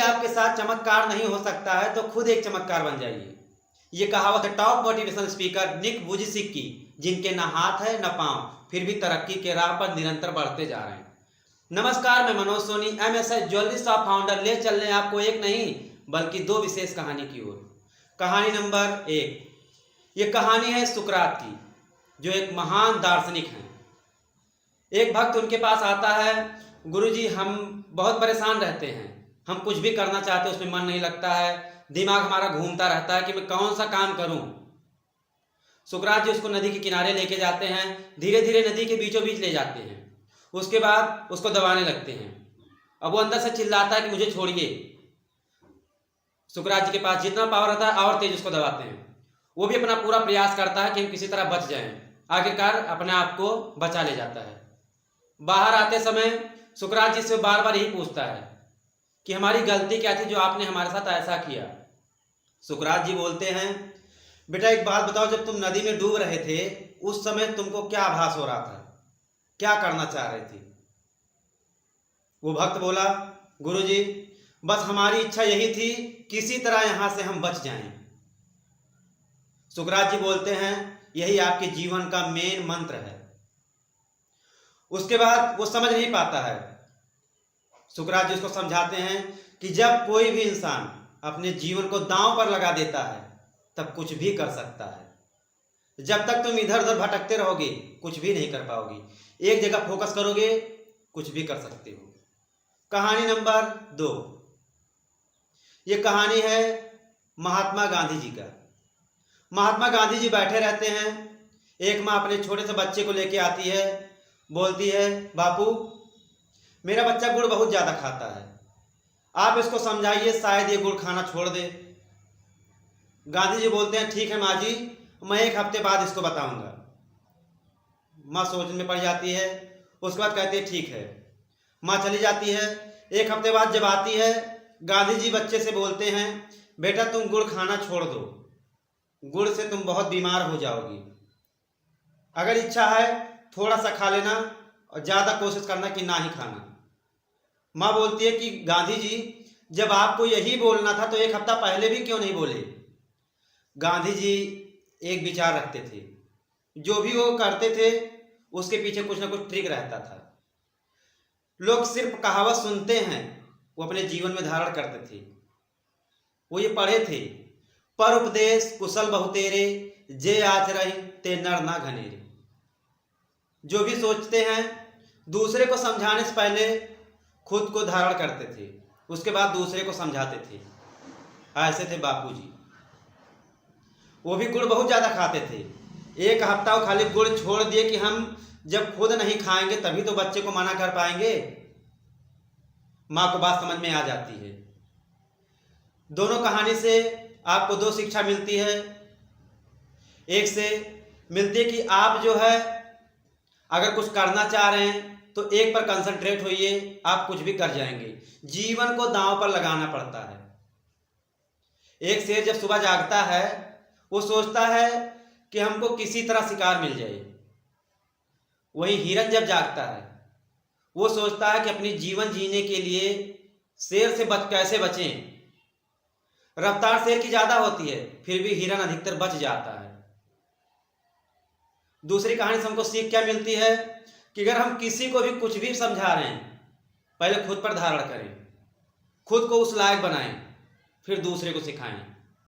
आपके साथ चमत्कार नहीं हो सकता है तो खुद एक चमत्कार बन जाइए। ये कहावत है टॉप मोटिवेशनल स्पीकर निक वुजिसिक की, जिनके ना हाथ है न पांव, फिर भी तरक्की के राह पर निरंतर बढ़ते जा रहे हैं। नमस्कार, मैं Manoj Soni, MSI jewellery shop founder, ले चल रहे हैं आपको एक नहीं बल्कि दो विशेष कहानी की ओर। कहानी नंबर 1, ये कहानी है सुकरात की, जो एक महान दार्शनिक हैं। एक भक्त उनके पास आता है, गुरुजी हम बहुत परेशान रहते हैं, हम कुछ भी करना चाहते हैं उसमें मन नहीं लगता है, दिमाग हमारा घूमता रहता है कि मैं कौन सा काम करूं। सुकरात जी उसको नदी के किनारे लेके जाते हैं, धीरे धीरे नदी के बीचों बीच ले जाते हैं। उसके बाद उसको दबाने लगते हैं। अब वो अंदर से चिल्लाता है कि मुझे छोड़िए। सुकरात जी के पास जितना पावर रहता है और तेज उसको दबाते हैं। वो भी अपना पूरा प्रयास करता है कि हम किसी तरह बच जाएं। आखिरकार अपने आप को बचा ले जाता है। बाहर आते समय सुकरात जी से बार बार यही पूछता है कि हमारी गलती क्या थी जो आपने हमारे साथ ऐसा किया। सुकरात जी बोलते हैं, बेटा एक बात बताओ, जब तुम नदी में डूब रहे थे उस समय तुमको क्या आभास हो रहा था, क्या करना चाह रहे थे? वो भक्त बोला, गुरुजी बस हमारी इच्छा यही थी किसी तरह यहां से हम बच जाएं। सुकरात जी बोलते हैं, यही आपके जीवन का मेन मंत्र है। उसके बाद वो समझ नहीं पाता है। सुकरात जी उसको समझाते हैं कि जब कोई भी इंसान अपने जीवन को दांव पर लगा देता है तब कुछ भी कर सकता है। जब तक तुम इधर उधर भटकते रहोगे कुछ भी नहीं कर पाओगे। एक जगह फोकस करोगे कुछ भी कर सकते हो। कहानी नंबर 2, ये कहानी है महात्मा गांधी जी का। महात्मा गांधी जी बैठे रहते हैं। एक माँ अपने छोटे से बच्चे को लेके आती है, बोलती है, बापू मेरा बच्चा गुड़ बहुत ज़्यादा खाता है, आप इसको समझाइए शायद ये गुड़ खाना छोड़ दे। गांधी जी बोलते हैं, ठीक है माँ जी, मैं एक हफ्ते बाद इसको बताऊंगा। माँ सोचने में पड़ जाती है। उसके बाद कहती है ठीक है। माँ चली जाती है। एक हफ्ते बाद जब आती है, गांधी जी बच्चे से बोलते हैं, बेटा तुम गुड़ खाना छोड़ दो, गुड़ से तुम बहुत बीमार हो जाओगी। अगर इच्छा है थोड़ा सा खा लेना और ज़्यादा कोशिश करना कि ना ही खाना। माँ बोलती है कि गांधी जी जब आपको यही बोलना था तो एक हफ्ता पहले भी क्यों नहीं बोले। गांधी जी एक विचार रखते थे, जो भी वो करते थे उसके पीछे कुछ ना कुछ ट्रिक रहता था। लोग सिर्फ कहावत सुनते हैं, वो अपने जीवन में धारण करते थे। वो ये पढ़े थे, पर उपदेश कुशल बहुतेरे, जे आचरण ते नर ना घनेरे। जो भी सोचते हैं दूसरे को समझाने से पहले खुद को धारण करते थे, उसके बाद दूसरे को समझाते थे। ऐसे थे बापू जी। वो भी गुड़ बहुत ज़्यादा खाते थे। एक हफ्ता वो खाली गुड़ छोड़ दिए कि हम जब खुद नहीं खाएंगे तभी तो बच्चे को मना कर पाएंगे। माँ को बात समझ में आ जाती है। दोनों कहानी से आपको 2 शिक्षा मिलती है। एक से मिलती है कि आप जो है अगर कुछ करना चाह रहे हैं तो एक पर कंसंट्रेट होइए, आप कुछ भी कर जाएंगे। जीवन को दांव पर लगाना पड़ता है। एक शेर जब सुबह जागता है वो सोचता है कि हमको किसी तरह शिकार मिल जाए। वहीं हिरन जब जागता है वो सोचता है कि अपनी जीवन जीने के लिए शेर से कैसे बचें। रफ्तार शेर की ज्यादा होती है फिर भी हिरन अधिकतर बच जाता है। दूसरी कहानी से हमको सीख क्या मिलती है कि अगर हम किसी को भी कुछ भी समझा रहे हैं पहले खुद पर धारण करें, खुद को उस लायक बनाएं, फिर दूसरे को सिखाएं।